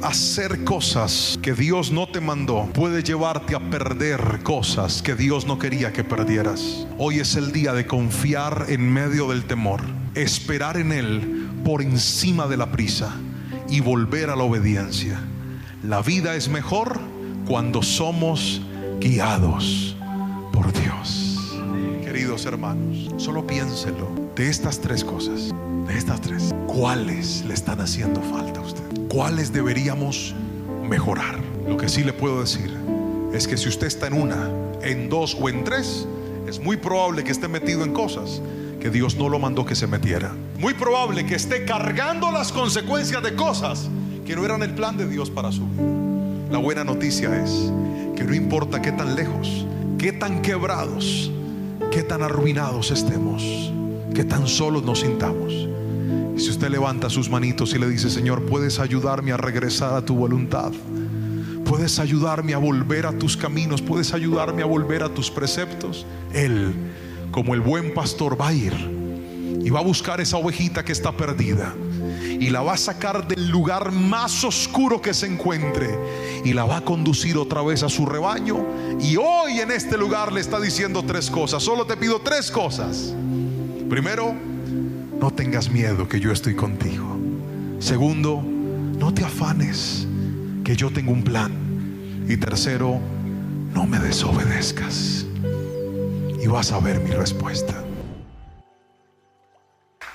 Hacer cosas que Dios no te mandó puede llevarte a perder cosas que Dios no quería que perdieras. Hoy es el día de confiar en medio del temor, esperar en Él por encima de la prisa y volver a la obediencia. La vida es mejor cuando somos guiados por Dios. Queridos hermanos, solo piénselo. De estas tres cosas, ¿cuáles le están haciendo falta a usted? ¿Cuáles deberíamos mejorar? Lo que sí le puedo decir es que si usted está en una, en dos o en tres, es muy probable que esté metido en cosas que Dios no lo mandó que se metiera. Muy probable que esté cargando las consecuencias de cosas que no eran el plan de Dios para su vida. La buena noticia es que no importa qué tan lejos, qué tan quebrados, qué tan arruinados estemos, qué tan solos nos sintamos, y si usted levanta sus manitos y le dice: Señor, ¿puedes ayudarme a regresar a tu voluntad? ¿Puedes ayudarme a volver a tus caminos? ¿Puedes ayudarme a volver a tus preceptos? Él, como el buen pastor, va a ir y va a buscar esa ovejita que está perdida y la va a sacar del lugar más oscuro que se encuentre y la va a conducir otra vez a su rebaño. Y hoy en este lugar le está diciendo tres cosas. Solo te pido tres cosas. Primero, no tengas miedo, que yo estoy contigo. Segundo, no te afanes, que yo tengo un plan. Y tercero, no me desobedezcas, y vas a ver mi respuesta.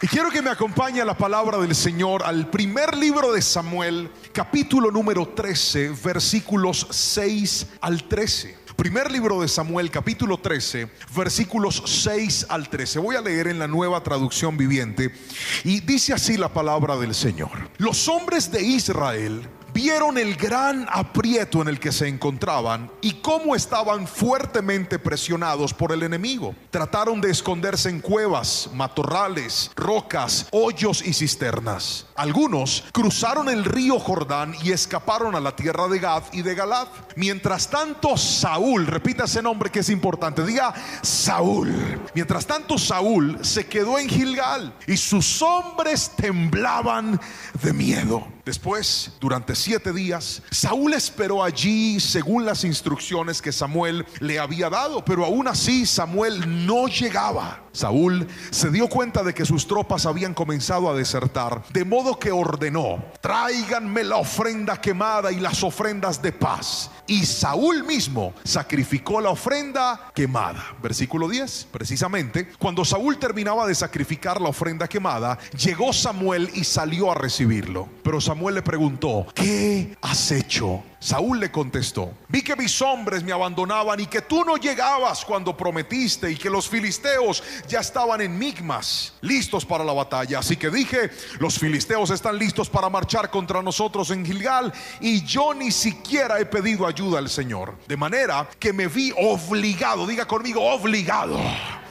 Y quiero que me acompañe a la palabra del Señor, al primer libro de Samuel, capítulo número 13, versículos 6 al 13. Primer libro de Samuel, capítulo 13, versículos 6 al 13. Voy a leer en la Nueva Traducción Viviente, y dice así la palabra del Señor. Los hombres de Israel vieron el gran aprieto en el que se encontraban y cómo estaban fuertemente presionados por el enemigo. Trataron de esconderse en cuevas, matorrales, rocas, hoyos y cisternas. Algunos cruzaron el río Jordán y escaparon a la tierra de Gad y de Galad. Mientras tanto, Saúl, repita ese nombre que es importante, diga Saúl. Mientras tanto, Saúl se quedó en Gilgal y sus hombres temblaban de miedo. Después, durante 7 días, Saúl esperó allí según las instrucciones que Samuel le había dado, pero aún así Samuel no llegaba. Saúl se dio cuenta de que sus tropas habían comenzado a desertar, de modo que ordenó: tráiganme la ofrenda quemada y las ofrendas de paz. Y Saúl mismo sacrificó la ofrenda quemada. Versículo 10, precisamente cuando Saúl terminaba de sacrificar la ofrenda quemada, llegó Samuel y salió a recibirlo. Pero Samuel le preguntó: ¿qué has hecho? Saúl le contestó: vi que mis hombres me abandonaban y que tú no llegabas cuando prometiste, y que los filisteos ya estaban en Migmas, listos para la batalla. Así que dije: los filisteos están listos para marchar contra nosotros en Gilgal, y yo ni siquiera he pedido ayuda al Señor. De manera que me vi obligado, diga conmigo, obligado,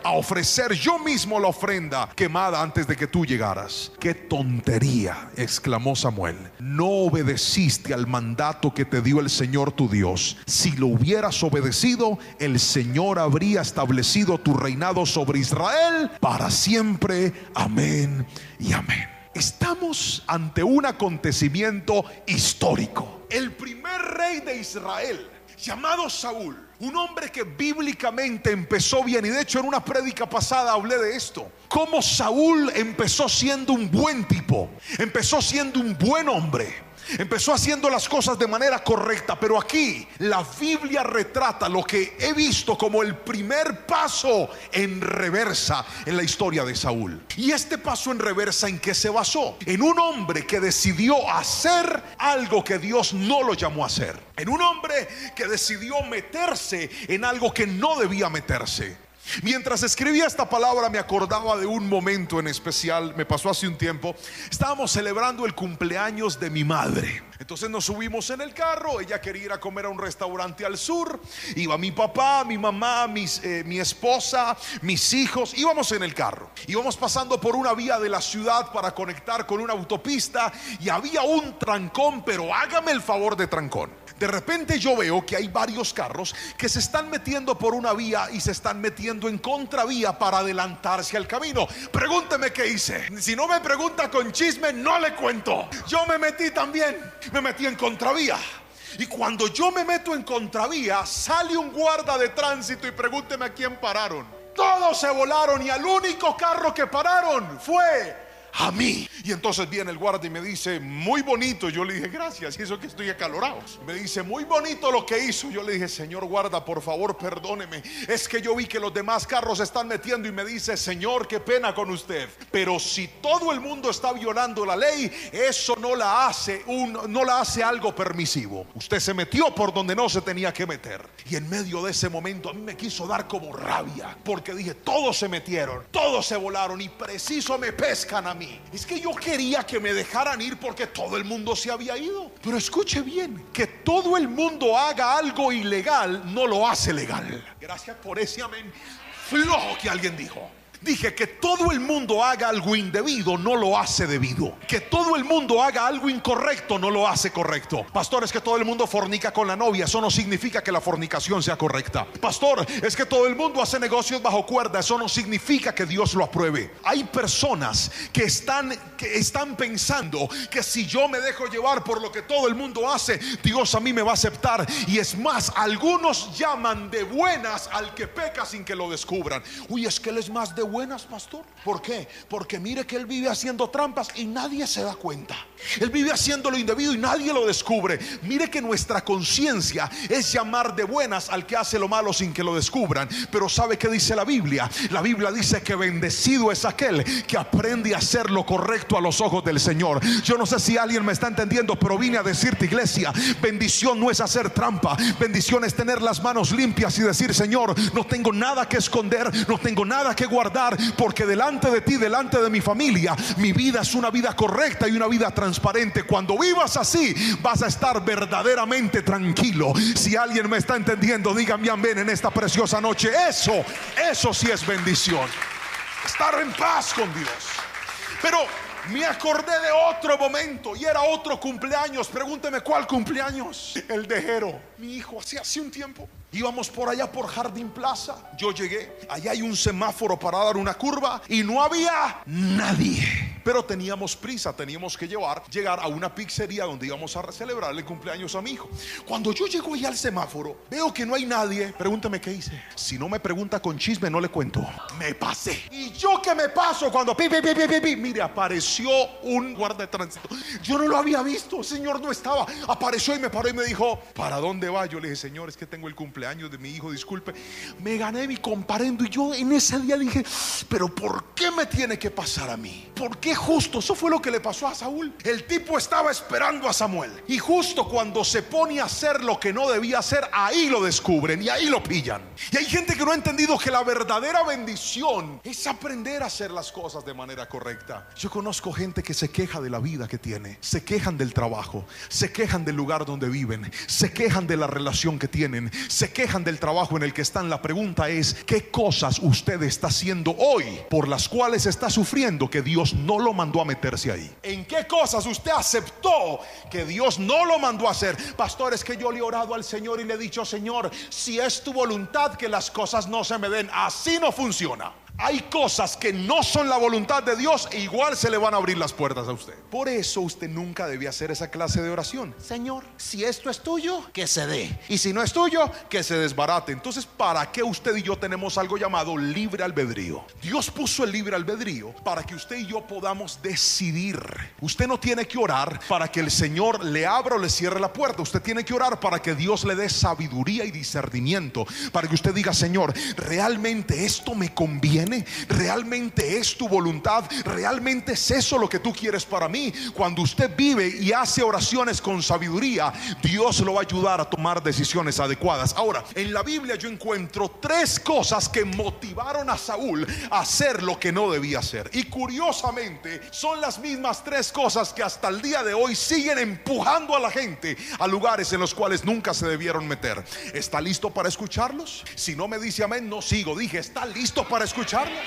a ofrecer yo mismo la ofrenda quemada antes de que tú llegaras. ¡Qué tontería!, exclamó Samuel. No obedeciste al mandato que te dio el Señor tu Dios. Si lo hubieras obedecido, el Señor habría establecido tu reinado sobre Israel para siempre. Amén y amén. Estamos ante un acontecimiento histórico. El primer rey de Israel, llamado Saúl, un hombre que bíblicamente empezó bien, y de hecho en una prédica pasada hablé de esto, cómo Saúl empezó siendo un buen tipo, empezó siendo un buen hombre, empezó haciendo las cosas de manera correcta. Pero aquí la Biblia retrata lo que he visto como el primer paso en reversa en la historia de Saúl. Y este paso en reversa, ¿en qué se basó? En un hombre que decidió hacer algo que Dios no lo llamó a hacer, en un hombre que decidió meterse en algo que no debía meterse. Mientras escribía esta palabra me acordaba de un momento en especial. Me pasó hace un tiempo. Estábamos celebrando el cumpleaños de mi madre. Entonces nos subimos en el carro. Ella quería ir a comer a un restaurante al sur. Iba mi papá, mi mamá, mi esposa, mis hijos. Íbamos en el carro. Íbamos pasando por una vía de la ciudad para conectar con una autopista, y había un trancón, pero hágame el favor de trancón. De repente yo veo que hay varios carros que se están metiendo por una vía y se están metiendo en contravía para adelantarse al camino. Pregúnteme qué hice. Si no me pregunta con chisme, no le cuento. Yo me metí también, me metí en contravía. Y cuando yo me meto en contravía, sale un guarda de tránsito y pregúnteme a quién pararon. Todos se volaron y al único carro que pararon fue a mí. Y entonces viene el guardia y me dice: muy bonito. Yo le dije: gracias. Y eso que estoy acalorado. Me dice: muy bonito lo que hizo. Yo le dije: señor guarda, por favor perdóneme, es que yo vi que los demás carros se están metiendo. Y me dice: señor, qué pena con usted, pero si todo el mundo está violando la ley, eso no la hace algo permisivo. Usted se metió por donde no se tenía que meter. Y en medio de ese momento a mí me quiso dar como rabia, porque dije: todos se metieron, todos se volaron y preciso me pescan a mí. Es que yo quería que me dejaran ir porque todo el mundo se había ido. Pero escuche bien, que todo el mundo haga algo ilegal no lo hace legal. Gracias por ese amén flojo que alguien dijo. Dije que todo el mundo haga algo indebido no lo hace debido. Que todo el mundo haga algo incorrecto no lo hace correcto. Pastor, es que todo el mundo fornica con la novia. Eso no significa que la fornicación sea correcta. Pastor, es que todo el mundo hace negocios bajo cuerda. Eso no significa que Dios lo apruebe. Hay personas que están pensando que si yo me dejo llevar por lo que todo el mundo hace, Dios a mí me va a aceptar. Y es más, algunos llaman de buenas al que peca sin que lo descubran. Uy, es que él es más de buenas, pastor. ¿Por qué? Porque mire que él vive haciendo trampas y nadie se da cuenta. Él vive haciendo lo indebido y nadie lo descubre. Mire que nuestra conciencia es llamar de buenas al que hace lo malo sin que lo descubran. Pero ¿sabe qué dice la Biblia? La Biblia dice que bendecido es aquel que aprende a hacer lo correcto a los ojos del Señor. Yo no sé si alguien me está entendiendo, pero vine a decirte, iglesia, bendición no es hacer trampa. Bendición es tener las manos limpias y decir: Señor, no tengo nada que esconder, no tengo nada que guardar, porque delante de ti, delante de mi familia, mi vida es una vida correcta y una vida transparente. Cuando vivas así, vas a estar verdaderamente tranquilo. Si alguien me está entendiendo, dígame amén en esta preciosa noche. Eso sí es bendición, estar en paz con Dios. Pero me acordé de otro momento y era otro cumpleaños. Pregúnteme cuál cumpleaños. El de Jero, mi hijo. Hace un tiempo íbamos por allá por Jardín Plaza. Yo llegué, allá hay un semáforo para dar una curva y no había nadie. Pero teníamos prisa, teníamos que llegar a una pizzería donde íbamos a celebrar el cumpleaños a mi hijo. Cuando yo llego allá al semáforo, veo que no hay nadie. Pregúntame qué hice. Si no me pregunta con chisme, no le cuento. Me pasé. Y yo que me paso cuando mire, apareció un guarda de tránsito. Yo no lo había visto, el señor no estaba. Apareció y me paró y me dijo: ¿para dónde va? Yo le dije: señor, es que tengo el cumpleaños de mi hijo, disculpe. Me gané mi comparendo. Y yo en ese día dije: pero ¿por qué me tiene que pasar a mí? ¿Por qué justo? Eso fue lo que le pasó a Saúl. El tipo estaba esperando a Samuel y justo cuando se pone a hacer lo que no debía hacer, ahí lo descubren y ahí lo pillan. Y hay gente que no ha entendido que la verdadera bendición es aprender a hacer las cosas de manera correcta. Yo conozco gente que se queja de la vida que tiene, se quejan del trabajo, se quejan del lugar donde viven, se quejan de la relación que tienen, se quejan del trabajo en el que están. La pregunta es: ¿qué cosas usted está haciendo hoy por las cuales está sufriendo que Dios no lo mandó a meterse ahí? ¿En qué cosas usted aceptó que Dios no lo mandó a hacer? Pastor, es que yo le he orado al Señor y le he dicho: Señor, si es tu voluntad que las cosas no se me den. Así no funciona. Hay cosas que no son la voluntad de Dios e igual se le van a abrir las puertas a usted. Por eso usted nunca debe hacer esa clase de oración: Señor, si esto es tuyo, que se dé, y si no es tuyo, que se desbarate. Entonces, ¿para qué usted y yo tenemos algo llamado libre albedrío? Dios puso el libre albedrío para que usted y yo podamos decidir. Usted no tiene que orar para que el Señor le abra o le cierre la puerta. Usted tiene que orar para que Dios le dé sabiduría y discernimiento, para que usted diga: Señor, ¿realmente esto me conviene? ¿Realmente es tu voluntad? ¿Realmente es eso lo que tú quieres para mí? Cuando usted vive y hace oraciones con sabiduría, Dios lo va a ayudar a tomar decisiones adecuadas. Ahora, en la Biblia yo encuentro 3 cosas que motivaron a Saúl a hacer lo que no debía hacer. Y curiosamente son las mismas 3 cosas que hasta el día de hoy siguen empujando a la gente a lugares en los cuales nunca se debieron meter. ¿Está listo para escucharlos? Si no me dice amén, no sigo. Dije: ¿está listo para escuchar? escucharnos?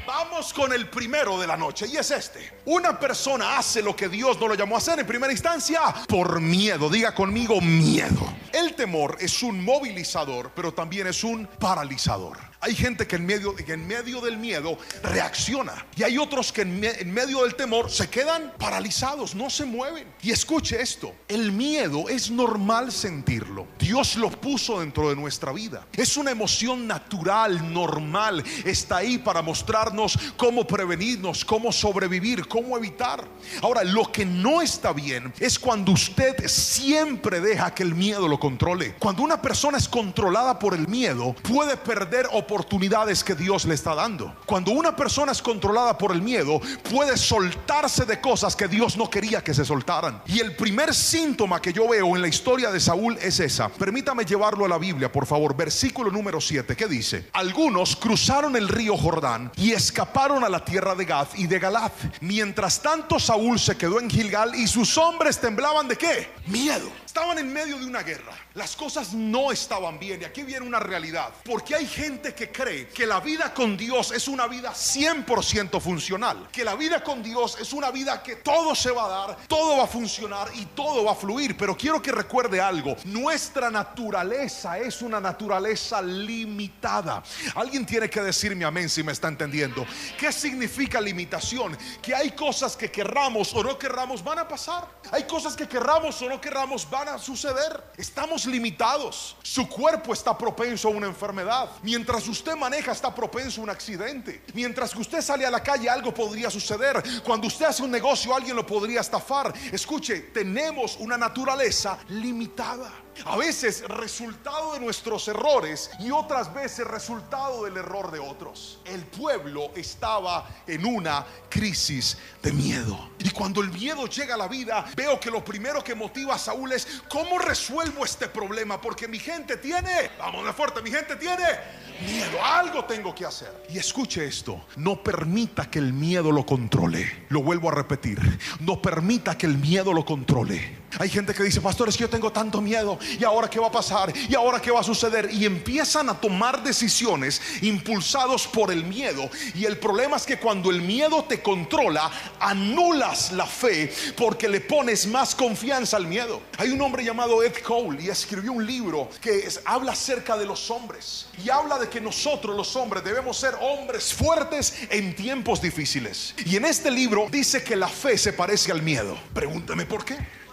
Vamos con el primero de la noche, y es este. Una persona hace lo que Dios no lo llamó a hacer en primera instancia por miedo. Diga conmigo, miedo. El temor es un movilizador, pero también es un paralizador. Hay gente que en medio del miedo reacciona, y hay otros que en medio del temor se quedan paralizados, no se mueven. Y escuche esto: el miedo es normal sentirlo. Dios lo puso dentro de nuestra vida. Es una emoción natural, normal. Está ahí para mostrarnos cómo prevenirnos, cómo sobrevivir, cómo evitar. Ahora, lo que no está bien es cuando usted siempre deja que el miedo lo controle. Cuando una persona es controlada por el miedo, puede perder oportunidades que Dios le está dando. Cuando una persona es controlada por el miedo, puede soltarse de cosas que Dios no quería que se soltaran. Y el primer síntoma que yo veo en la historia de Saúl es esa. Permítame llevarlo a la Biblia, por favor. Versículo número 7, ¿qué dice? Algunos cruzaron el río Jordán y escaparon a la tierra de Gad y de Galad. Mientras tanto, Saúl se quedó en Gilgal y sus hombres temblaban ¿de qué? Miedo. Estaban en medio de una guerra. Las cosas no estaban bien. Y aquí viene una realidad. Porque hay gente que cree que la vida con Dios es una vida 100% funcional. Que la vida con Dios es una vida que todo se va a dar, todo va a funcionar y todo va a fluir. Pero quiero que recuerde algo. Nuestra naturaleza es una naturaleza limitada. Alguien tiene que decirme amén si me está entendiendo. ¿Qué significa limitación? Que hay cosas que querramos o no querramos van a pasar. Hay cosas que querramos o no querramos van a suceder. Estamos limitados. Su cuerpo está propenso a una enfermedad. Mientras usted maneja, está propenso a un accidente. Mientras que usted sale a la calle, algo podría suceder. Cuando usted hace un negocio, alguien lo podría estafar. Escuche, tenemos una naturaleza limitada. A veces resultado de nuestros errores y otras veces resultado del error de otros. El pueblo estaba en una crisis de miedo. Y cuando el miedo llega a la vida, veo que lo primero que motiva a Saúl es: ¿cómo resuelvo este problema? Porque mi gente tiene, vamos de fuerte, mi gente tiene miedo. Algo tengo que hacer. Y escuche esto: no permita que el miedo lo controle. Lo vuelvo a repetir: no permita que el miedo lo controle. Hay gente que dice: pastor, es que yo tengo tanto miedo, ¿y ahora qué va a pasar? ¿Y ahora qué va a suceder? Y empiezan a tomar decisiones impulsados por el miedo. Y el problema es que cuando el miedo te controla, anulas la fe porque le pones más confianza al miedo. Hay un hombre llamado Ed Cole y escribió un libro que habla acerca de los hombres. Y habla de que nosotros los hombres debemos ser hombres fuertes en tiempos difíciles. Y en este libro dice que la fe se parece al miedo. Pregúntame por qué.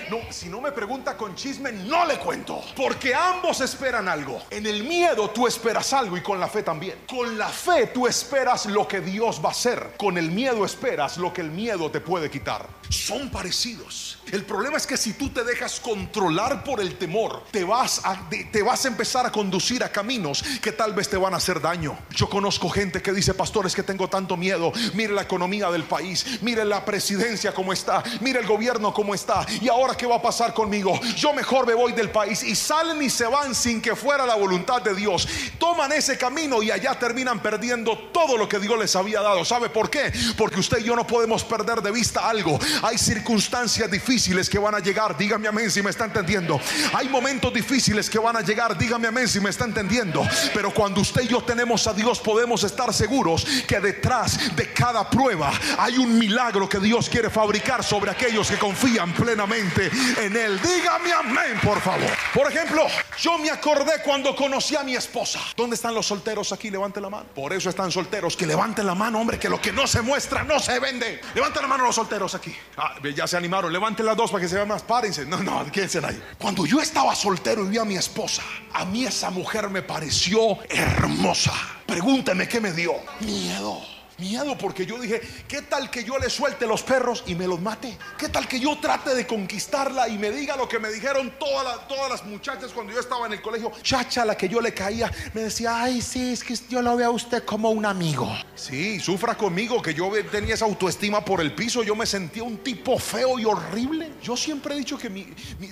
No, si no me pregunta con chisme, no le cuento. Porque ambos esperan algo. En el miedo tú esperas algo y con la fe también. Con la fe tú esperas lo que Dios va a hacer. Con el miedo esperas lo que el miedo te puede quitar. Son parecidos. El problema es que si tú te dejas controlar por el temor, te vas a empezar a conducir a caminos que tal vez te van a hacer daño. Yo conozco gente que dice: pastor, es que tengo tanto miedo. Mire la economía del país, mire la presidencia cómo está, mire el gobierno cómo está, y ahora qué va a pasar conmigo. Yo mejor me voy del país. Y salen y se van sin que fuera la voluntad de Dios. Toman ese camino y allá terminan perdiendo todo lo que Dios les había dado. ¿Sabe por qué? Porque usted y yo no podemos perder de vista algo. Hay circunstancias difíciles que van a llegar. Dígame amén si me está entendiendo. Hay momentos difíciles que van a llegar. Dígame amén si me está entendiendo. Pero cuando usted y yo tenemos a Dios, podemos estar seguros que detrás de cada prueba hay un milagro que Dios quiere fabricar sobre aquellos que confían plenamente en Él. Dígame amén, por favor. Por ejemplo, yo me acordé cuando conocí a mi esposa. ¿Dónde están los solteros aquí? Levanten la mano. Por eso están solteros. Que levanten la mano, hombre, que lo que no se muestra no se vende. Levanten la mano los solteros aquí. Ya se animaron. Levanten las dos para que se vean más. Párense. No, quédense ahí. Cuando yo estaba soltero y vi a mi esposa, a mí esa mujer me pareció hermosa. Pregúnteme qué me dio. Miedo, porque yo dije: ¿qué tal que yo le suelte los perros y me los mate? ¿Qué tal que yo trate de conquistarla y me diga lo que me dijeron todas las muchachas cuando yo estaba en el colegio? Chacha, la que yo le caía, me decía: ay, sí, es que yo lo veo a usted como un amigo. Sí, sufra conmigo, que yo tenía esa autoestima por el piso. Yo me sentía un tipo feo y horrible. Yo siempre he dicho que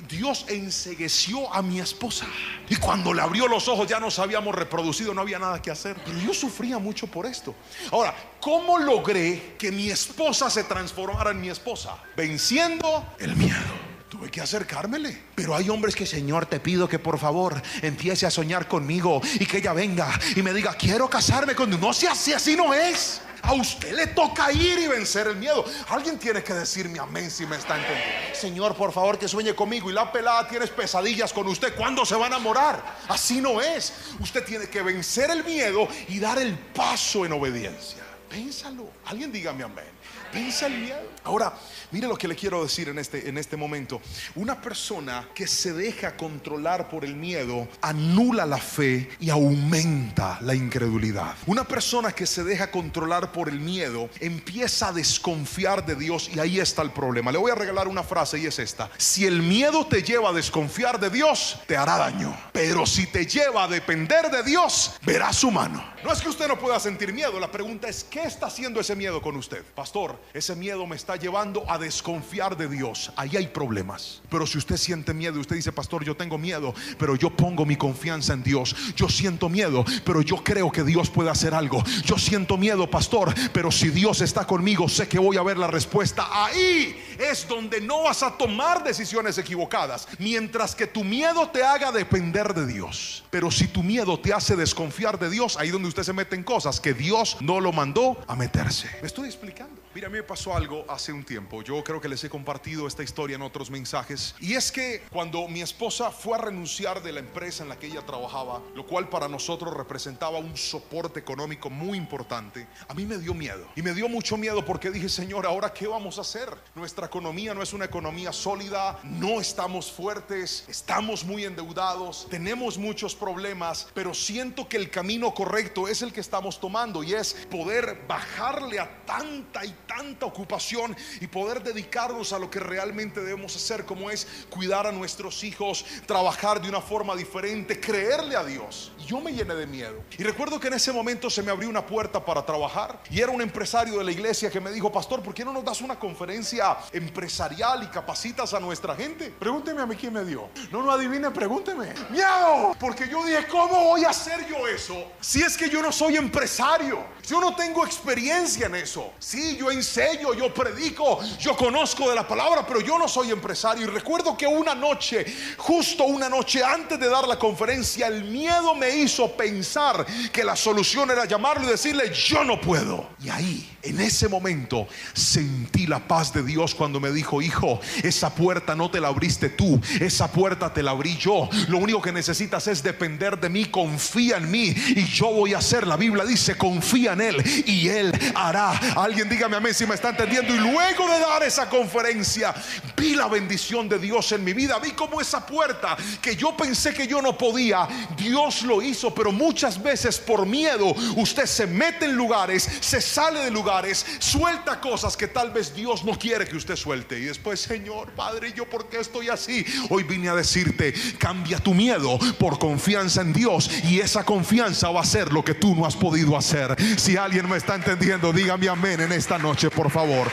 Dios encegueció a mi esposa. Y cuando le abrió los ojos ya nos habíamos reproducido, no había nada que hacer. Pero yo sufría mucho por esto. Ahora, ¿cómo logré que mi esposa se transformara en mi esposa? Venciendo el miedo. hay que acercármele. Pero hay hombres que, Señor, te pido que por favor empiece a soñar conmigo y que ella venga y me diga, quiero casarme contigo. No sea así, así no es. A usted le toca ir y vencer el miedo. Alguien tiene que decirme amén si me está entendiendo. Señor, por favor, que sueñe conmigo. Y la pelada tienes pesadillas con usted. ¿Cuándo se va a enamorar? Así no es. Usted tiene que vencer el miedo y dar el paso en obediencia. Pénsalo. Alguien dígame amén. Pensa el miedo. Ahora, mire lo que le quiero decir en este momento. Una persona que se deja controlar por el miedo anula la fe y aumenta la incredulidad. Una persona que se deja controlar por el miedo empieza a desconfiar de Dios, y ahí está el problema. Le voy a regalar una frase y es esta: si el miedo te lleva a desconfiar de Dios, te hará daño, pero si te lleva a depender de Dios, verás su mano. No es que usted no pueda sentir miedo, la pregunta es, ¿qué está haciendo ese miedo con usted? Pastor, ese miedo me está llevando a desconfiar de Dios. Ahí hay problemas. Pero si usted siente miedo y usted dice, pastor, yo tengo miedo, pero yo pongo mi confianza en Dios. Yo siento miedo, pero yo creo que Dios puede hacer algo. Yo siento miedo, pastor, pero si Dios está conmigo, sé que voy a ver la respuesta. Ahí es donde no vas a tomar decisiones equivocadas, mientras que tu miedo te haga depender de Dios. Pero si tu miedo te hace desconfiar de Dios, ahí donde usted se mete en cosas que Dios no lo mandó a meterse. ¿Me estoy explicando? Mira, a mí me pasó algo hace un tiempo. Yo creo que les he compartido esta historia en otros mensajes. Y es que cuando mi esposa fue a renunciar de la empresa en la que ella trabajaba, lo cual para nosotros representaba un soporte económico muy importante, a mí me dio miedo. Y me dio mucho miedo porque dije, Señor, ¿ahora qué vamos a hacer? Nuestra economía no es una economía sólida, no estamos fuertes, estamos muy endeudados, tenemos muchos problemas, pero siento que el camino correcto es el que estamos tomando, y es poder bajarle a tanta y tanta ocupación y poder dedicarnos a lo que realmente debemos hacer, como es cuidar a nuestros hijos, trabajar de una forma diferente, creerle a Dios. Y yo me llené de miedo. Y recuerdo que en ese momento se me abrió una puerta para trabajar, y era un empresario de la iglesia que me dijo, pastor, ¿por qué no nos das una conferencia empresarial y capacitas a nuestra gente? Pregúnteme a mí quién me dio. No adivine, pregúnteme. Miedo, porque yo dije, ¿cómo voy a hacer yo eso si es que yo no soy empresario? Yo no tengo experiencia en eso. Sí, yo enseño, yo predico, yo conozco de la palabra, pero yo no soy empresario. Y recuerdo que una noche, justo una noche antes de dar la conferencia, el miedo me hizo pensar que la solución era llamarlo y decirle, yo no puedo. Y ahí, en ese momento, sentí la paz de Dios cuando me dijo, hijo, esa puerta no te la abriste tú, esa puerta te la abrí yo. Lo único que necesitas es depender de mí, confía en mí y yo voy a hacer. La Biblia dice, confía en Él y Él hará. Alguien dígame amén si me está entendiendo. Y luego de dar esa conferencia, vi la bendición de Dios en mi vida. Vi como esa puerta que yo pensé que yo no podía, Dios lo hizo. Pero muchas veces por miedo usted se mete en lugares, se sale de lugares, suelta cosas que tal vez Dios no quiere que usted suelte. Y después, Señor, Padre, ¿yo por qué estoy así? Hoy vine a decirte, cambia tu miedo por confianza en Dios, y esa confianza va a hacer lo que tú no has podido hacer. Si alguien me está entendiendo, dígame amén en esta noche, por favor.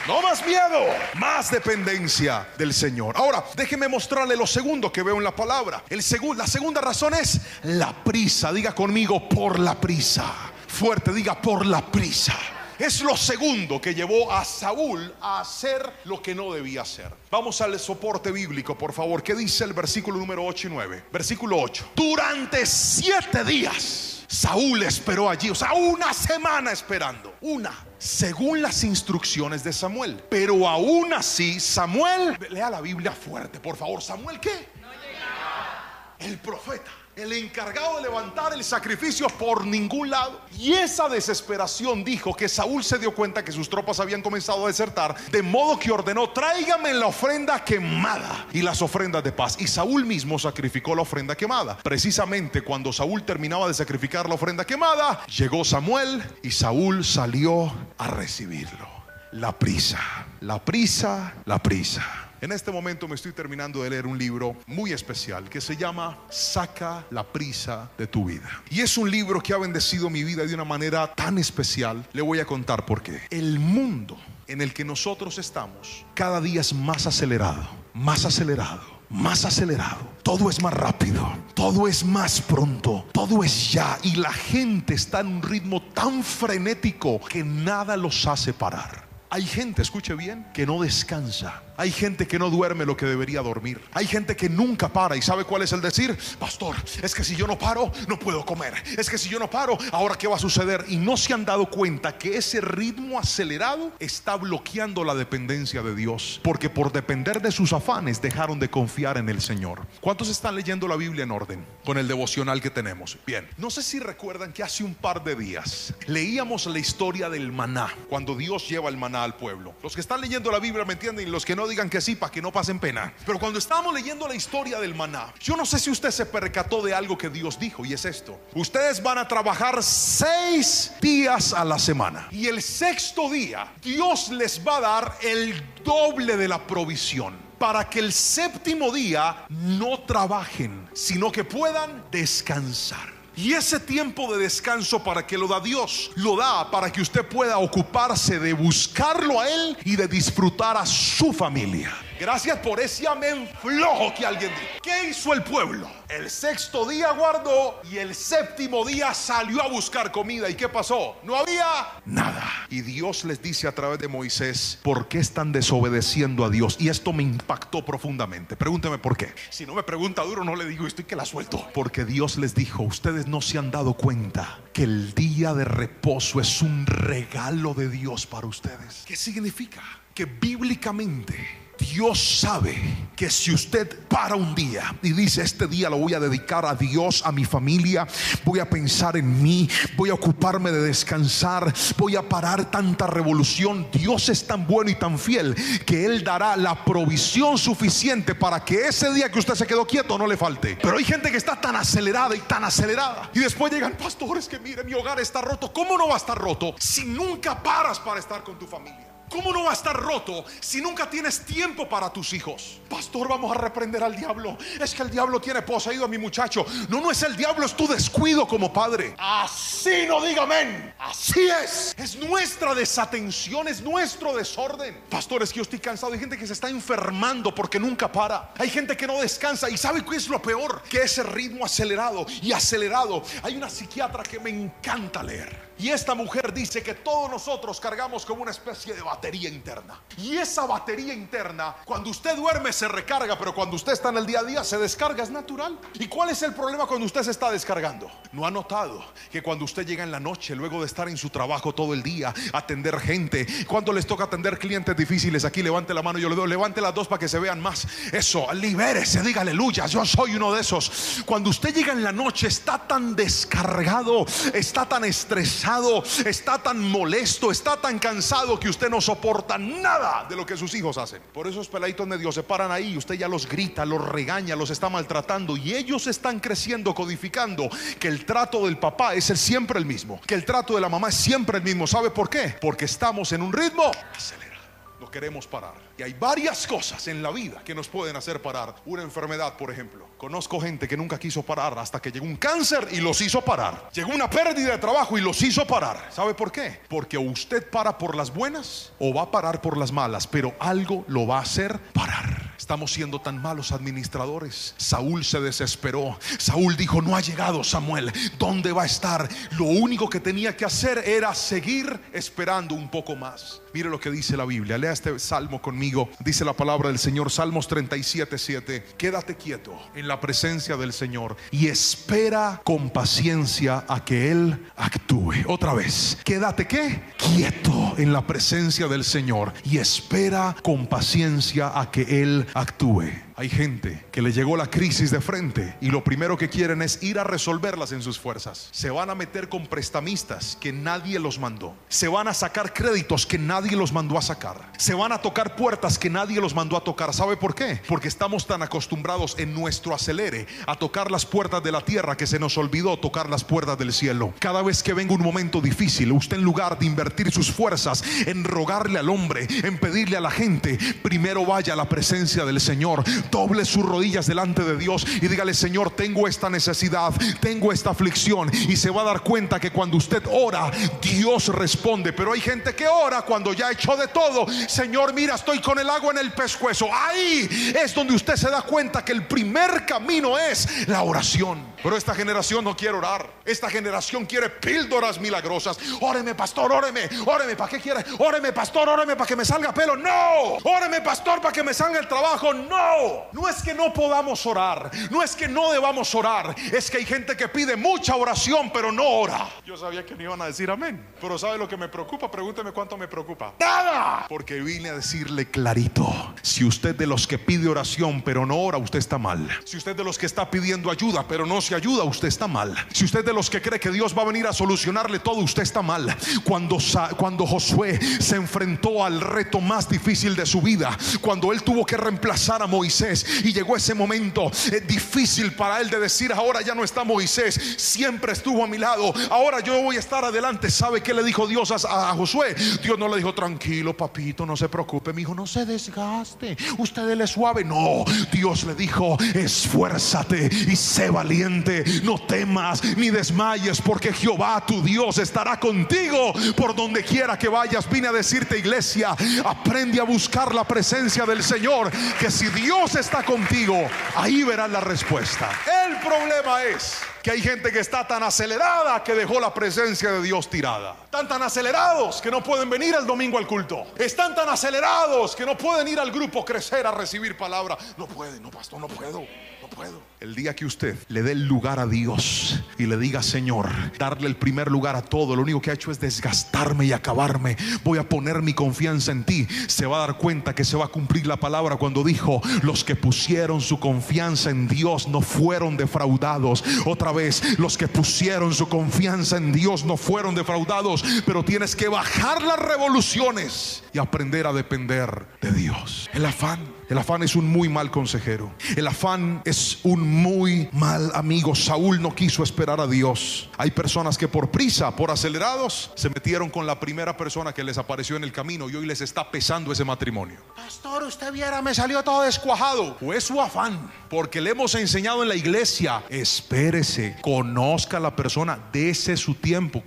No más miedo, más dependencia del Señor. Ahora, déjeme mostrarle lo segundo que veo en la palabra. La segunda razón es la prisa. Diga conmigo, por la prisa. Fuerte, diga, por la prisa. Es lo segundo que llevó a Saúl a hacer lo que no debía hacer. Vamos al soporte bíblico, por favor. ¿Qué dice el versículo número 8 y 9? Versículo 8. Durante 7 días Saúl esperó allí, o sea, una semana esperando. Según las instrucciones de Samuel. Pero aún así Samuel, lea la Biblia fuerte, por favor. ¿Samuel qué? No llegaba. El profeta, el encargado de levantar el sacrificio, por ningún lado. Y esa desesperación dijo que Saúl se dio cuenta que sus tropas habían comenzado a desertar, de modo que ordenó, tráigame la ofrenda quemada y las ofrendas de paz. Y Saúl mismo sacrificó la ofrenda quemada. Precisamente cuando Saúl terminaba de sacrificar la ofrenda quemada, llegó Samuel y Saúl salió a recibirlo. La prisa, la prisa, la prisa. En este momento me estoy terminando de leer un libro muy especial que se llama Saca la prisa de tu vida. Y es un libro que ha bendecido mi vida de una manera tan especial. Le voy a contar por qué. El mundo en el que nosotros estamos cada día es más acelerado, más acelerado, más acelerado. Todo es más rápido, todo es más pronto, todo es ya. Y la gente está en un ritmo tan frenético que nada los hace parar. Hay gente, escuche bien, que no descansa. Hay gente que no duerme lo que debería dormir. Hay gente que nunca para. ¿Y sabe cuál es el decir? Pastor, es que si yo no paro, no puedo comer. Es que si yo no paro, ¿ahora qué va a suceder? Y no se han dado cuenta que ese ritmo acelerado está bloqueando la dependencia de Dios, porque por depender de sus afanes dejaron de confiar en el Señor. ¿Cuántos están leyendo la Biblia en orden con el devocional que tenemos? Bien, no sé si recuerdan que hace un par de días leíamos la historia del maná, cuando Dios lleva el maná al pueblo. Los que están leyendo la Biblia me entienden, y los que no digan que sí, para que no pasen pena. Pero cuando estábamos leyendo la historia del maná, yo no sé si usted se percató de algo que Dios dijo, y es esto: ustedes van a trabajar 6 días a la semana, y el 6º día Dios les va a dar el doble de la provisión, para que el 7º día no trabajen, sino que puedan descansar. Y ese tiempo de descanso, ¿para que lo da Dios? Lo da para que usted pueda ocuparse de buscarlo a Él y de disfrutar a su familia. Gracias por ese amén flojo que alguien dijo. ¿Qué hizo el pueblo? El 6º día guardó, y el 7º día salió a buscar comida. ¿Y qué pasó? No había nada. Y Dios les dice a través de Moisés: ¿por qué están desobedeciendo a Dios? Y esto me impactó profundamente. Pregúnteme por qué. Si no me pregunta duro, no le digo esto y que la suelto. Porque Dios les dijo: ustedes no se han dado cuenta que el día de reposo es un regalo de Dios para ustedes. ¿Qué significa? Que bíblicamente Dios sabe que si usted para un día y dice: este día lo voy a dedicar a Dios, a mi familia, voy a pensar en mí, voy a ocuparme de descansar, voy a parar tanta revolución, Dios es tan bueno y tan fiel que Él dará la provisión suficiente para que ese día que usted se quedó quieto no le falte. Pero hay gente que está tan acelerada y tan acelerada, y después llegan: pastores, que mire, mi hogar está roto. ¿Cómo no va a estar roto si nunca paras para estar con tu familia? ¿Cómo no va a estar roto si nunca tienes tiempo para tus hijos? Pastor, vamos a reprender al diablo. Es que el diablo tiene poseído a mi muchacho. No, no es el diablo, es tu descuido como padre. Así no diga amén. Así es. Es nuestra desatención, es nuestro desorden. Pastor, es que yo estoy cansado. Hay gente que se está enfermando porque nunca para. Hay gente que no descansa. ¿Y sabe qué es lo peor? Que ese ritmo acelerado y acelerado. Hay una psiquiatra que me encanta leer, y esta mujer dice que todos nosotros cargamos como una especie de batería interna. Y esa batería interna, cuando usted duerme se recarga, pero cuando usted está en el día a día se descarga, es natural. ¿Y cuál es el problema cuando usted se está descargando? ¿No ha notado que cuando usted llega en la noche, luego de estar en su trabajo todo el día, atender gente, cuando les toca atender clientes difíciles, aquí levante la mano, yo le doy, levante las dos para que se vean más? Eso, libérese, diga aleluya, yo soy uno de esos. Cuando usted llega en la noche está tan descargado, está tan estresado, está tan molesto, está tan cansado que usted no soporta nada de lo que sus hijos hacen. Por eso esos peladitos medio se paran ahí, usted ya los grita, los regaña, los está maltratando, y ellos están creciendo codificando que el trato del papá es siempre el mismo, que el trato de la mamá es siempre el mismo. ¿Sabe por qué? Porque estamos en un ritmo acelerado. No queremos parar. Y hay varias cosas en la vida que nos pueden hacer parar. Una enfermedad, por ejemplo. Conozco gente que nunca quiso parar hasta que llegó un cáncer y los hizo parar. Llegó una pérdida de trabajo y los hizo parar. ¿Sabe por qué? Porque o usted para por las buenas o va a parar por las malas, pero algo lo va a hacer parar. Estamos siendo tan malos administradores. Saúl se desesperó. Saúl dijo: no ha llegado Samuel, ¿dónde va a estar? Lo único que tenía que hacer era seguir esperando un poco más. Mire lo que dice la Biblia. Lea este salmo conmigo. Dice la palabra del Señor, Salmos 37:7. Quédate quieto en la presencia del Señor y espera con paciencia a que Él actúe. Otra vez, quédate ¿qué? Quieto en la presencia del Señor y espera con paciencia a que Él actúe. Hay gente que le llegó la crisis de frente y lo primero que quieren es ir a resolverlas en sus fuerzas. Se van a meter con prestamistas que nadie los mandó. Se van a sacar créditos que nadie los mandó a sacar. Se van a tocar puertas que nadie los mandó a tocar. ¿Sabe por qué? Porque estamos tan acostumbrados en nuestro acelere a tocar las puertas de la tierra que se nos olvidó tocar las puertas del cielo. Cada vez que venga un momento difícil, usted en lugar de invertir sus fuerzas en rogarle al hombre, en pedirle a la gente, primero vaya a la presencia del Señor. Doble sus rodillas delante de Dios y dígale: Señor, tengo esta necesidad, tengo esta aflicción. Y se va a dar cuenta que cuando usted ora, Dios responde. Pero hay gente que ora cuando ya echó de todo. Señor, mira, estoy con el agua en el pescuezo. Ahí es donde usted se da cuenta que el primer camino es la oración. Pero esta generación no quiere orar. Esta generación quiere píldoras milagrosas. Óreme, pastor, óreme. Óreme, ¿para qué quiere? Óreme, pastor, óreme para que me salga pelo. No. Óreme, pastor, para que me salga el trabajo. No. No es que no podamos orar. No es que no debamos orar. Es que hay gente que pide mucha oración pero no ora. Yo sabía que no iban a decir amén. Pero ¿sabe lo que me preocupa? Pregúnteme cuánto me preocupa. Nada. Porque vine a decirle clarito: si usted de los que pide oración pero no ora, usted está mal. Si usted de los que está pidiendo ayuda pero no se ayuda, usted está mal. Si usted de los que cree que Dios va a venir a solucionarle todo, usted está mal. Cuando Josué se enfrentó al reto más difícil de su vida, cuando él tuvo que reemplazar a Moisés y llegó ese momento difícil para él de decir: ahora ya no está Moisés, siempre estuvo a mi lado, ahora yo voy a estar adelante. ¿Sabe qué le dijo Dios a Josué? Dios no le dijo: tranquilo papito, no se preocupe, mi hijo, no se desgaste, usted él es suave. No, Dios le dijo: esfuérzate y sé valiente, no temas ni desmayes, porque Jehová tu Dios estará contigo por donde quiera que vayas. Vine a decirte, iglesia, aprende a buscar la presencia del Señor, que si Dios está contigo, ahí verás la respuesta. El problema es que hay gente que está tan acelerada que dejó la presencia de Dios tirada. Están tan acelerados que no pueden venir el domingo al culto. Están tan acelerados que no pueden ir al grupo Crecer a recibir palabra. No pueden, no pastor, no puedo. El día que usted le dé el lugar a Dios y le diga: Señor, darle el primer lugar a todo, lo único que ha hecho es desgastarme y acabarme, voy a poner mi confianza en ti, se va a dar cuenta que se va a cumplir la palabra cuando dijo: los que pusieron su confianza en Dios no fueron defraudados. Otra vez, los que pusieron su confianza en Dios no fueron defraudados. Pero tienes que bajar las revoluciones y aprender a depender de Dios. El afán es un muy mal consejero. El afán es un muy mal amigo. Saúl no quiso esperar a Dios. Hay personas que por prisa, por acelerados, se metieron con la primera persona que les apareció en el camino y hoy les está pesando ese matrimonio. Pastor, usted viera, me salió todo descuajado. Fue su afán, porque le hemos enseñado en la iglesia: espérese, conozca a la persona, dese su tiempo.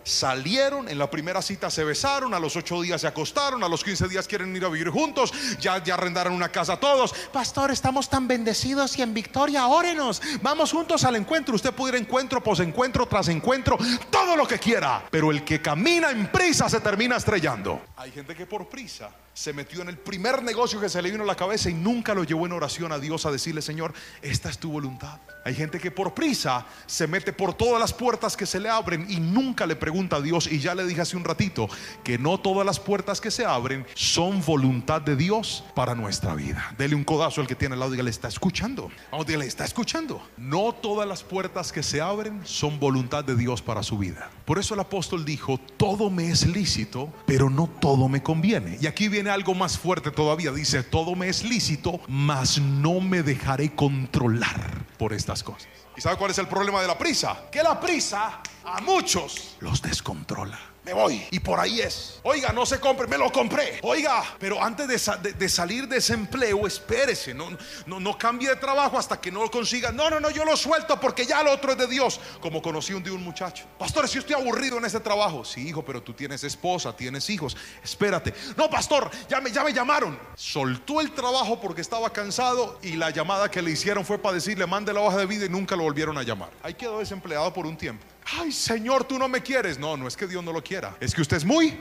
Salieron, en la primera cita se besaron, a los 8 días se acostaron, a los 15 días quieren ir a vivir juntos, ya arrendaron una casa todos. Pastor, estamos tan bendecidos y en victoria, órenos, vamos juntos al encuentro. Usted puede ir encuentro, posencuentro, tras encuentro, todo lo que quiera, pero el que camina en prisa se termina estrellando. Hay gente que por prisa se metió en el primer negocio que se le vino a la cabeza y nunca lo llevó en oración a Dios a decirle: Señor, esta es tu voluntad. Hay gente que por prisa se mete por todas las puertas que se le abren y nunca le pregunta a Dios. Y ya le dije hace un ratito que no todas las puertas que se abren son voluntad de Dios para nuestra vida. Dele un codazo al que tiene al lado y dígale: está escuchando. Vamos, dígale: está escuchando. No todas las puertas que se abren son voluntad de Dios para su vida. Por eso el apóstol dijo: todo me es lícito, pero no todo me conviene. Y aquí viene algo más fuerte todavía. Dice: todo me es lícito, mas no me dejaré controlar por estas cosas. ¿Y sabe cuál es el problema de la prisa? Que la prisa a muchos los descontrola. Me voy y por ahí es. Oiga, no se compre, me lo compré. Oiga, pero antes de salir de ese empleo, espérese, no cambie de trabajo hasta que no lo consiga. No, yo lo suelto porque ya lo otro es de Dios. Como conocí un día un muchacho: pastor, si yo estoy aburrido en este trabajo. Sí, hijo, pero tú tienes esposa, tienes hijos, espérate. No, pastor, ya me llamaron. Soltó el trabajo porque estaba cansado y la llamada que le hicieron fue para decirle: mande la hoja de vida, y nunca lo volvieron a llamar. Ahí quedó desempleado por un tiempo. Ay, Señor, tú no me quieres. No es que Dios no lo quiera, es que usted es muy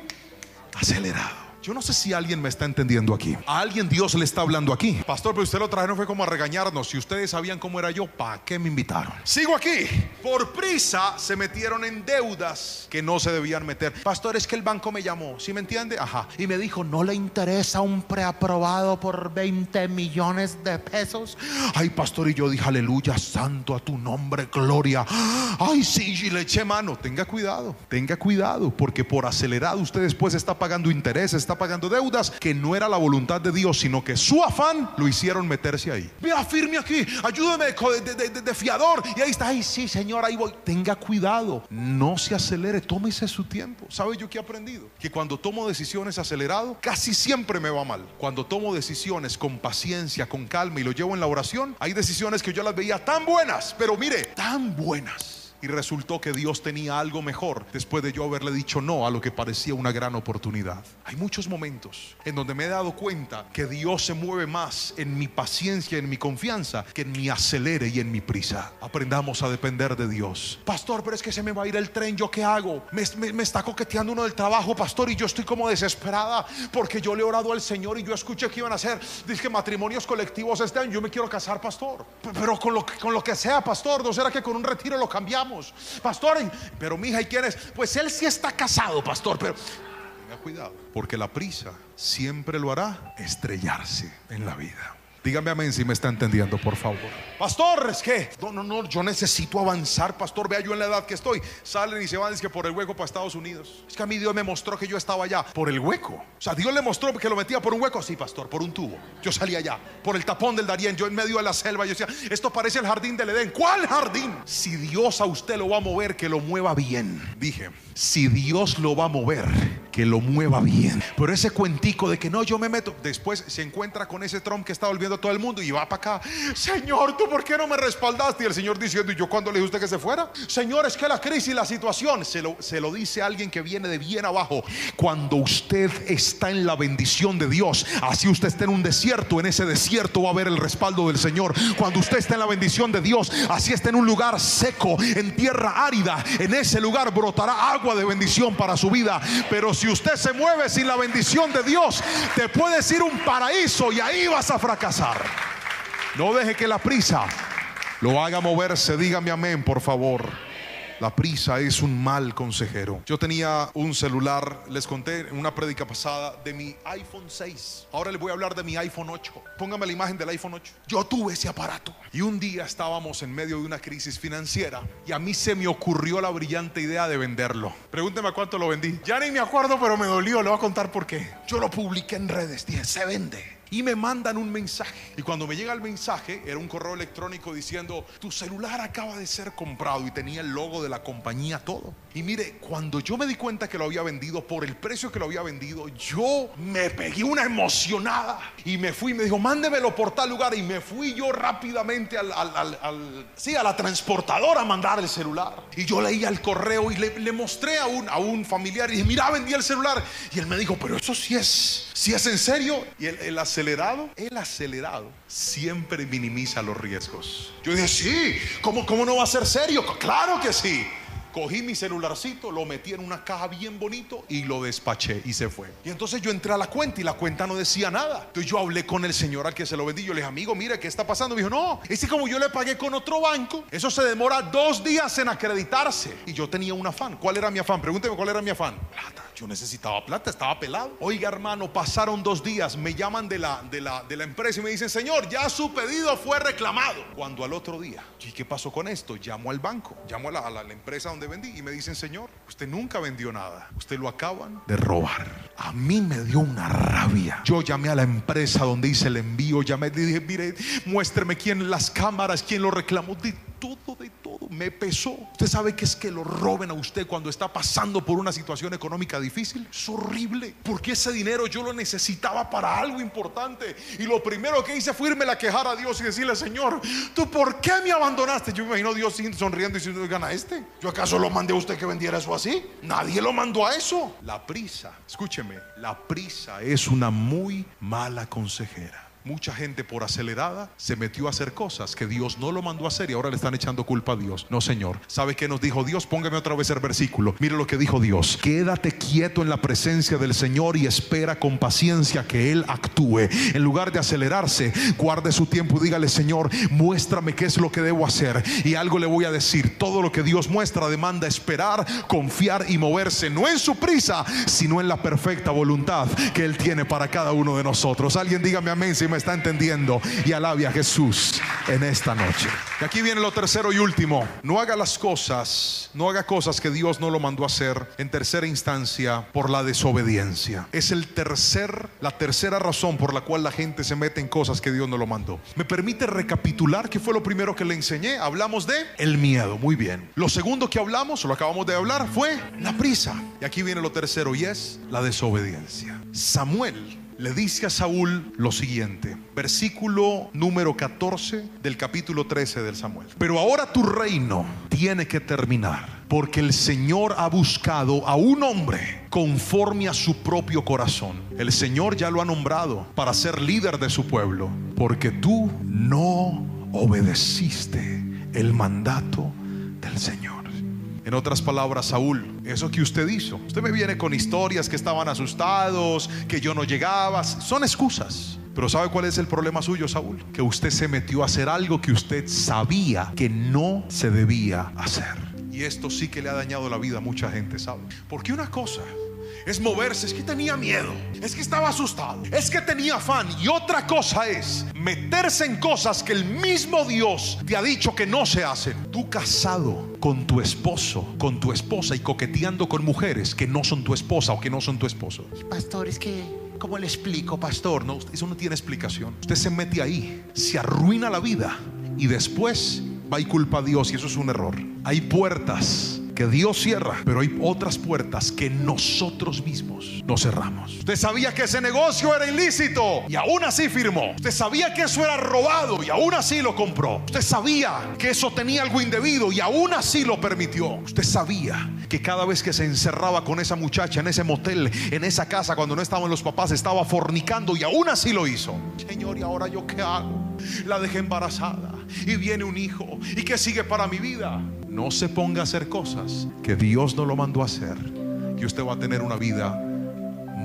acelerado. Yo no sé si alguien me está entendiendo aquí. A alguien Dios le está hablando aquí. Pastor, pero usted lo trajeron fue como a regañarnos. Si ustedes sabían cómo era yo, ¿para qué me invitaron? Sigo aquí. Por prisa se metieron en deudas que no se debían meter. Pastor, es que el banco me llamó, ¿sí me entiende? Ajá. Y me dijo: ¿no le interesa un preaprobado por 20 millones de pesos? Ay, pastor, y yo dije: aleluya, santo a tu nombre, gloria. Ay, sí, y le eché mano. Tenga cuidado, porque por acelerado usted después está pagando intereses, está pagando deudas que no era la voluntad de Dios, sino que su afán lo hicieron meterse ahí. Vea, firme aquí, ayúdeme de fiador. Y ahí está: ay, sí, Señor, ahí voy. Tenga cuidado, no se acelere, tómese su tiempo. ¿Sabe yo qué he aprendido? Que cuando tomo decisiones acelerado, casi siempre me va mal. Cuando tomo decisiones con paciencia, con calma y lo llevo en la oración, hay decisiones que yo las veía tan buenas, pero mire, tan buenas, Y resultó que Dios tenía algo mejor después de yo haberle dicho no a lo que parecía una gran oportunidad. Hay muchos momentos en donde me he dado cuenta que Dios se mueve más en mi paciencia, en mi confianza, que en mi acelere y en mi prisa. Aprendamos a depender de Dios. Pastor, pero es que se me va a ir el tren, ¿yo qué hago? Me está coqueteando uno del trabajo, pastor, y yo estoy como desesperada porque yo le he orado al Señor y yo escuché que iban a hacer, dije, matrimonios colectivos este año. Yo me quiero casar, pastor, pero con lo que sea, pastor. ¿No será que con un retiro lo cambiamos? Pastor, pero mi hija, ¿y quién es? Pues él sí está casado, pastor, pero tenga cuidado, porque la prisa siempre lo hará estrellarse en la vida. Dígame amén si me está entendiendo, por favor. Pastor, es que no, yo necesito avanzar, pastor. Vea yo en la edad que estoy. Salen y se van, es que por el hueco para Estados Unidos. Es que a mí Dios me mostró que yo estaba allá por el hueco. O sea, Dios le mostró que lo metía por un hueco. Sí, pastor, por un tubo. Yo salí allá, por el tapón del Darién. Yo en medio de la selva, yo decía, esto parece el jardín del Edén. ¿Cuál jardín? Si Dios a usted lo va a mover, que lo mueva bien. Dije, si Dios lo va a mover, que lo mueva bien. Pero ese cuentico de que no, yo me meto, después se encuentra con ese Trump que está volviendo a todo el mundo y va para acá. Señor, ¿tú por qué no me respaldaste? Y el Señor diciendo, ¿y yo cuándo le dije a usted que se fuera? Señor, es que la crisis, la situación, se lo dice alguien que viene de bien abajo. Cuando usted está en la bendición de Dios, así usted está en un desierto, en ese desierto va a haber el respaldo del Señor. Cuando usted está en la bendición de Dios, así está en un lugar seco, en tierra árida, en ese lugar brotará agua de bendición para su vida. Pero si usted se mueve sin la bendición de Dios, te puedes ir a un paraíso y ahí vas a fracasar. No deje que la prisa lo haga moverse. Dígame amén, por favor. La prisa es un mal consejero. Yo tenía un celular, les conté en una prédica pasada, de mi iPhone 6. Ahora les voy a hablar de mi iPhone 8. Póngame la imagen del iPhone 8. Yo tuve ese aparato. Y un día estábamos en medio de una crisis financiera y a mí se me ocurrió la brillante idea de venderlo. Pregúnteme a cuánto lo vendí. Ya ni me acuerdo, pero me dolió. Le voy a contar por qué. Yo lo publiqué en redes. Dije, se vende. Y me mandan un mensaje. Y cuando me llega el mensaje, era un correo electrónico diciendo, tu celular acaba de ser comprado. Y tenía el logo de la compañía, todo. Y mire, cuando yo me di cuenta que lo había vendido por el precio que lo había vendido, yo me pegué una emocionada. Y me fui, me dijo, mándemelo por tal lugar. Y me fui yo rápidamente a la transportadora a mandar el celular. Y yo leía el correo y le mostré a un familiar. Y dije, mira, vendí el celular. Y él me dijo, pero eso sí es en serio. Y el acelerado siempre minimiza los riesgos. Yo dije, sí, ¿cómo no va a ser serio? Claro que sí. Cogí mi celularcito, lo metí en una caja bien bonito y lo despaché y se fue. Y entonces yo entré a la cuenta y la cuenta no decía nada. Entonces yo hablé con el señor al que se lo vendí. Yo le dije, amigo, mire, ¿qué está pasando? Me dijo, no, es que como yo le pagué con otro banco, eso se demora 2 días en acreditarse. Y yo tenía un afán. ¿Cuál era mi afán? Pregúnteme cuál era mi afán. Plata. Yo necesitaba plata, estaba pelado. Oiga, hermano, pasaron 2 días. Me llaman de la empresa y me dicen, señor, ya su pedido fue reclamado. Cuando al otro día, ¿y qué pasó con esto? Llamo al banco, llamo a la empresa donde vendí y me dicen, señor, usted nunca vendió nada, usted lo acaban de robar. A mí me dio una rabia. Yo llamé a la empresa donde hice el envío, llamé, dije, mire, muéstreme quién, las cámaras, quién lo reclamó, de todo. Me pesó. Usted sabe que es que lo roben a usted cuando está pasando por una situación económica difícil. Es horrible, porque ese dinero yo lo necesitaba para algo importante. Y lo primero que hice fue irme a quejar a Dios y decirle, Señor, ¿tú por qué me abandonaste? Yo me imagino a Dios sonriendo y diciendo, oigan, a este, ¿yo acaso lo mandé a usted que vendiera eso así? Nadie lo mandó a eso. La prisa, escúcheme, la prisa es una muy mala consejera. Mucha gente por acelerada se metió a hacer cosas que Dios no lo mandó a hacer y ahora le están echando culpa a Dios. No, Señor. ¿Sabe qué nos dijo Dios? Póngame otra vez el versículo. Mire lo que dijo Dios. Quédate quieto en la presencia del Señor y espera con paciencia que Él actúe. En lugar de acelerarse, guarde su tiempo y dígale, Señor, muéstrame qué es lo que debo hacer. Y algo le voy a decir. Todo lo que Dios muestra demanda esperar, confiar y moverse. No en su prisa, sino en la perfecta voluntad que Él tiene para cada uno de nosotros. Alguien dígame amén si me está entendiendo y alabe a Jesús en esta noche. Y aquí viene lo tercero y último. No haga cosas que Dios no lo mandó a hacer en tercera instancia por la desobediencia. Es la tercera razón por la cual la gente se mete en cosas que Dios no lo mandó. ¿Me permite recapitular qué fue lo primero que le enseñé? Hablamos de el miedo, muy bien. Lo segundo que hablamos, o lo acabamos de hablar, fue la prisa. Y aquí viene lo tercero y es la desobediencia. Samuel le dice a Saúl lo siguiente, versículo número 14 del capítulo 13 del Samuel: pero ahora tu reino tiene que terminar, porque el Señor ha buscado a un hombre conforme a su propio corazón. El Señor ya lo ha nombrado para ser líder de su pueblo, porque tú no obedeciste el mandato del Señor. En otras palabras, Saúl, eso que usted hizo, usted me viene con historias que estaban asustados, que yo no llegaba, son excusas. Pero ¿sabe cuál es el problema suyo, Saúl? Que usted se metió a hacer algo que usted sabía que no se debía hacer. Y esto sí que le ha dañado la vida a mucha gente, ¿sabe? Porque una cosa es moverse, es que tenía miedo, es que estaba asustado, es que tenía afán. Y otra cosa es meterse en cosas que el mismo Dios te ha dicho que no se hacen. Tú casado con tu esposo, con tu esposa, y coqueteando con mujeres que no son tu esposa o que no son tu esposo. Pastor, es que, ¿cómo le explico, pastor? No, eso no tiene explicación. Usted se mete ahí, se arruina la vida y después va y culpa a Dios, y eso es un error. Hay puertas que Dios cierra, pero hay otras puertas que nosotros mismos no cerramos. Usted sabía que ese negocio era ilícito y aún así firmó. Usted sabía que eso era robado y aún así lo compró. Usted sabía que eso tenía algo indebido y aún así lo permitió. Usted sabía que cada vez que se encerraba con esa muchacha en ese motel, en esa casa, cuando no estaban los papás, estaba fornicando y aún así lo hizo. Señor, ¿y ahora yo qué hago? La dejé embarazada y viene un hijo, ¿y qué sigue para mi vida? No se ponga a hacer cosas que Dios no lo mandó a hacer, y usted va a tener una vida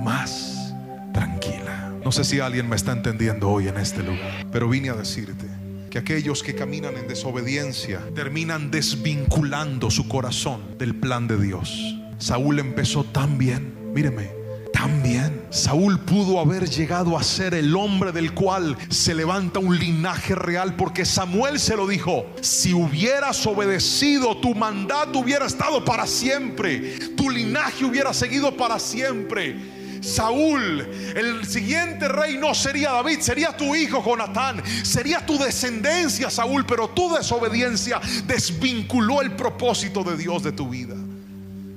más tranquila. No sé si alguien me está entendiendo hoy en este lugar, pero vine a decirte que aquellos que caminan en desobediencia terminan desvinculando su corazón del plan de Dios. Saúl empezó tan bien, míreme, tan bien. Saúl pudo haber llegado a ser el hombre del cual se levanta un linaje real, porque Samuel se lo dijo: si hubieras obedecido, tu mandato hubiera estado para siempre, tu linaje hubiera seguido para siempre. Saúl, el siguiente rey no sería David, sería tu hijo Jonatán, sería tu descendencia, Saúl, pero tu desobediencia desvinculó el propósito de Dios de tu vida.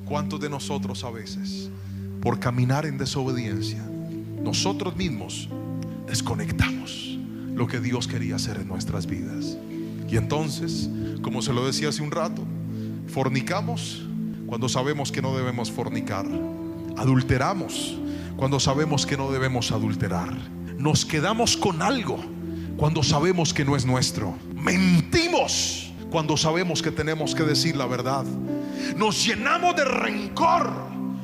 ¿Cuántos de nosotros a veces, por caminar en desobediencia, nosotros mismos desconectamos lo que Dios quería hacer en nuestras vidas? Y entonces, como se lo decía hace un rato, fornicamos cuando sabemos que no debemos fornicar, adulteramos cuando sabemos que no debemos adulterar, nos quedamos con algo cuando sabemos que no es nuestro, mentimos cuando sabemos que tenemos que decir la verdad, nos llenamos de rencor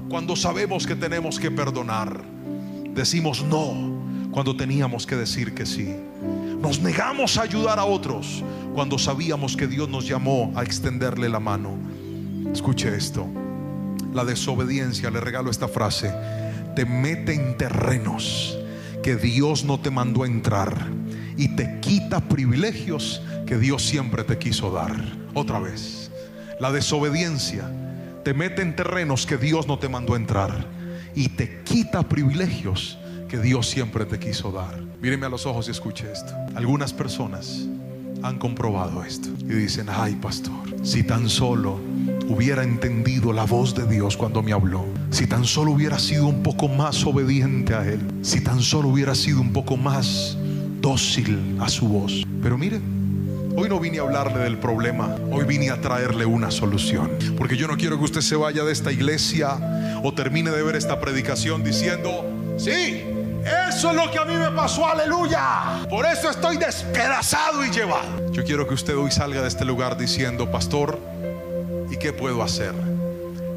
cuando sabemos que tenemos que perdonar, decimos no cuando teníamos que decir que sí, nos negamos a ayudar a otros cuando sabíamos que Dios nos llamó a extenderle la mano. Escuche esto: la desobediencia, le regalo esta frase, te mete en terrenos que Dios no te mandó a entrar y te quita privilegios que Dios siempre te quiso dar. Otra vez, la desobediencia te mete en terrenos que Dios no te mandó a entrar y te quita privilegios que Dios siempre te quiso dar. Míreme a los ojos y escuche esto. Algunas personas han comprobado esto y dicen: ay, pastor, si tan solo hubiera entendido la voz de Dios cuando me habló, si tan solo hubiera sido un poco más obediente a Él, si tan solo hubiera sido un poco más dócil a su voz. Pero mire, hoy no vine a hablarle del problema, hoy vine a traerle una solución, porque yo no quiero que usted se vaya de esta iglesia o termine de ver esta predicación diciendo: sí, eso es lo que a mí me pasó, aleluya, por eso estoy despedazado y llevado. Yo quiero que usted hoy salga de este lugar diciendo: pastor, ¿y qué puedo hacer?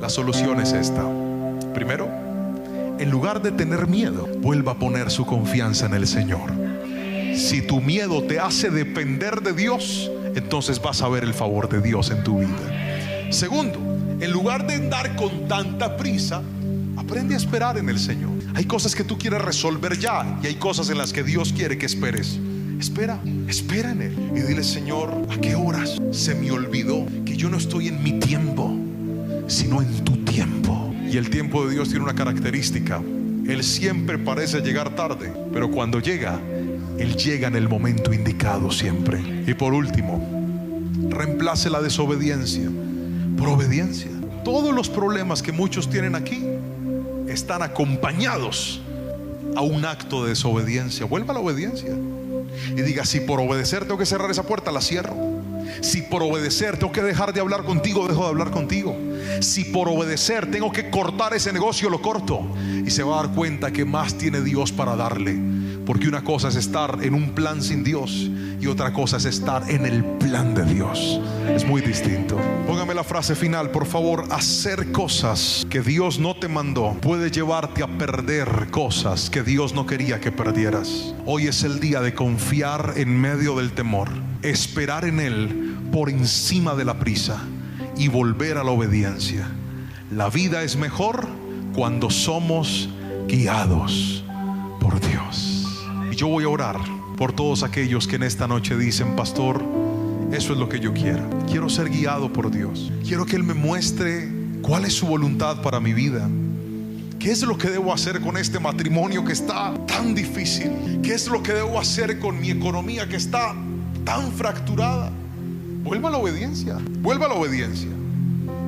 La solución es esta. Primero, en lugar de tener miedo, vuelva a poner su confianza en el Señor. Si tu miedo te hace depender de Dios, entonces vas a ver el favor de Dios en tu vida. Segundo, en lugar de andar con tanta prisa, aprende a esperar en el Señor. Hay cosas que tú quieres resolver ya y hay cosas en las que Dios quiere que esperes. Espera en Él y dile: Señor, ¿a qué horas se me olvidó que yo no estoy en mi tiempo, sino en tu tiempo? Y el tiempo de Dios tiene una característica: Él siempre parece llegar tarde, pero cuando llega, Él llega en el momento indicado siempre. Y por último, reemplace la desobediencia por obediencia. Todos los problemas que muchos tienen aquí están acompañados a un acto de desobediencia, vuelva a la obediencia. Y diga: si por obedecer tengo que cerrar esa puerta, la cierro. Si por obedecer tengo que dejar de hablar contigo, dejo de hablar contigo. Si por obedecer tengo que cortar ese negocio, lo corto. Y se va a dar cuenta que más tiene Dios para darle. Porque una cosa es estar en un plan sin Dios y otra cosa es estar en el plan de Dios. Es muy distinto. Póngame la frase final, por favor. Hacer cosas que Dios no te mandó puede llevarte a perder cosas que Dios no quería que perdieras. Hoy es el día de confiar en medio del temor, esperar en Él por encima de la prisa y volver a la obediencia. La vida es mejor cuando somos guiados por Dios. Y yo voy a orar por todos aquellos que en esta noche dicen: pastor, eso es lo que yo quiero. Quiero ser guiado por Dios. Quiero que Él me muestre cuál es su voluntad para mi vida. ¿Qué es lo que debo hacer con este matrimonio que está tan difícil? ¿Qué es lo que debo hacer con mi economía que está tan fracturada? Vuelva a la obediencia. Vuelva a la obediencia.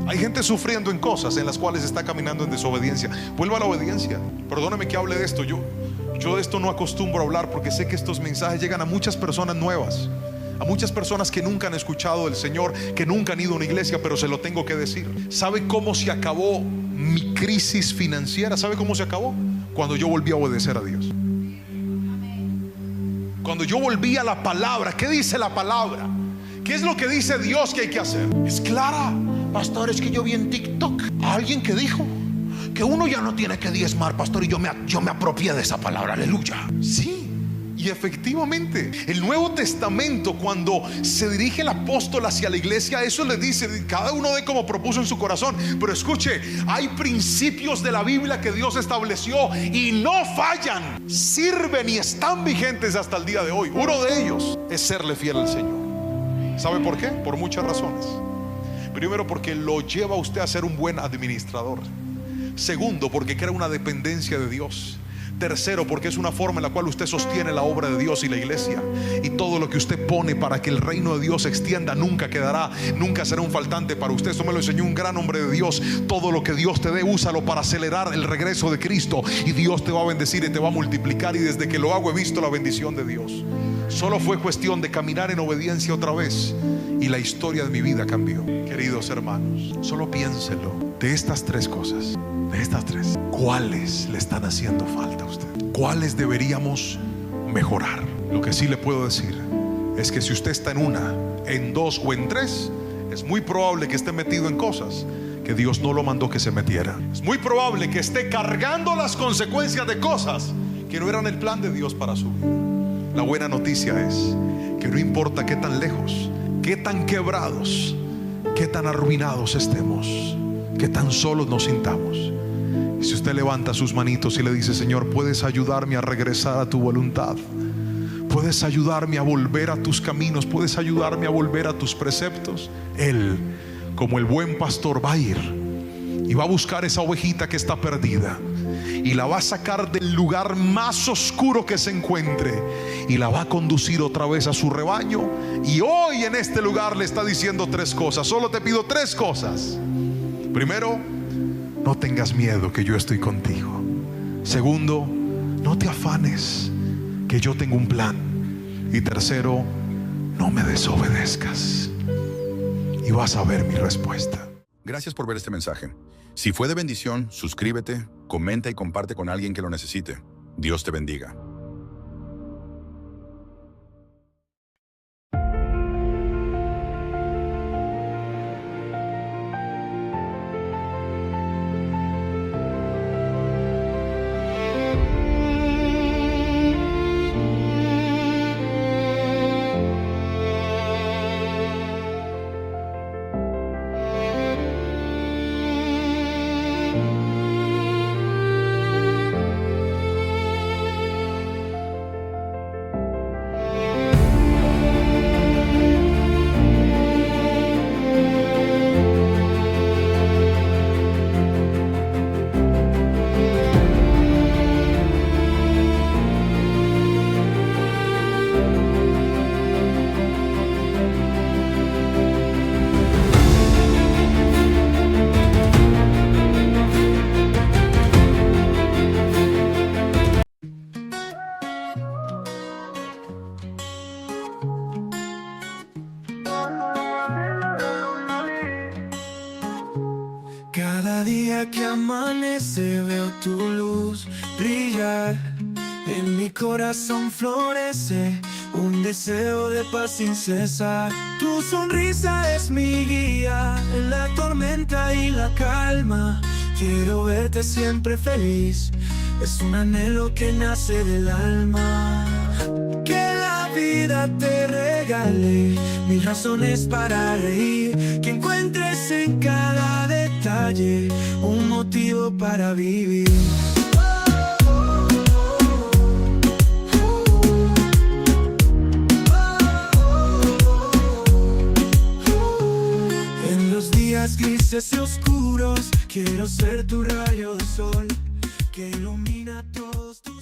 Hay gente sufriendo en cosas en las cuales está caminando en desobediencia. Vuelva a la obediencia. Perdóneme que hable de esto. Yo de esto no acostumbro a hablar porque sé que estos mensajes llegan a muchas personas nuevas, a muchas personas que nunca han escuchado del Señor, que nunca han ido a una iglesia, pero se lo tengo que decir. ¿Sabe cómo se acabó mi crisis financiera? ¿Sabe cómo se acabó? Cuando yo volví a obedecer a Dios. Cuando yo volví a la palabra. ¿Qué dice la palabra? ¿Qué es lo que dice Dios que hay que hacer? Es clara. Pastor, es que yo vi en TikTok a alguien que dijo que uno ya no tiene que diezmar, pastor, y yo me apropié de esa palabra. Aleluya. Sí. Y efectivamente, el Nuevo Testamento, cuando se dirige el apóstol hacia la iglesia, eso le dice: cada uno dé como propuso en su corazón. Pero escuche, hay principios de la Biblia que Dios estableció y no fallan, sirven y están vigentes hasta el día de hoy. Uno de ellos es serle fiel al Señor. ¿Sabe por qué? Por muchas razones. Primero, porque lo lleva a usted a ser un buen administrador. Segundo, porque crea una dependencia de Dios. Tercero, porque es una forma en la cual usted sostiene la obra de Dios y la iglesia. Y todo lo que usted pone para que el reino de Dios se extienda nunca quedará, nunca será un faltante para usted. Esto me lo enseñó un gran hombre de Dios. Todo lo que Dios te dé, úsalo para acelerar el regreso de Cristo, y Dios te va a bendecir y te va a multiplicar. Y desde que lo hago he visto la bendición de Dios. Solo fue cuestión de caminar en obediencia otra vez y la historia de mi vida cambió. Queridos hermanos, solo piénselo. De estas tres cosas, de estas tres, ¿cuáles le están haciendo falta a usted? ¿Cuáles deberíamos mejorar? Lo que sí le puedo decir es que si usted está en una, en dos o en tres, es muy probable que esté metido en cosas que Dios no lo mandó que se metiera. Es muy probable que esté cargando las consecuencias de cosas que no eran el plan de Dios para su vida. La buena noticia es que no importa qué tan lejos, qué tan quebrados, qué tan arruinados estemos, qué tan solos nos sintamos, y si usted levanta sus manitos y le dice: Señor, puedes ayudarme a regresar a tu voluntad, puedes ayudarme a volver a tus caminos, puedes ayudarme a volver a tus preceptos, Él, como el buen pastor, va a ir y va a buscar esa ovejita que está perdida y la va a sacar del lugar más oscuro que se encuentre y la va a conducir otra vez a su rebaño. Y hoy en este lugar le está diciendo tres cosas. Solo te pido tres cosas. Primero, no tengas miedo, que yo estoy contigo. Segundo, no te afanes, que yo tengo un plan. Y tercero, no me desobedezcas, y vas a ver mi respuesta. Gracias por ver este mensaje. Si fue de bendición, suscríbete, comenta y comparte con alguien que lo necesite. Dios te bendiga. día que amanece veo tu luz brillar. En mi corazón florece un deseo de paz sin cesar. Tu sonrisa es mi guía en la tormenta y la calma. Quiero verte siempre feliz, es un anhelo que nace del alma. Que la vida te regale mil razones para reír, que encuentres en cada detalle un motivo para vivir. En los días grises y oscuros quiero ser tu rayo de sol que ilumina todos tus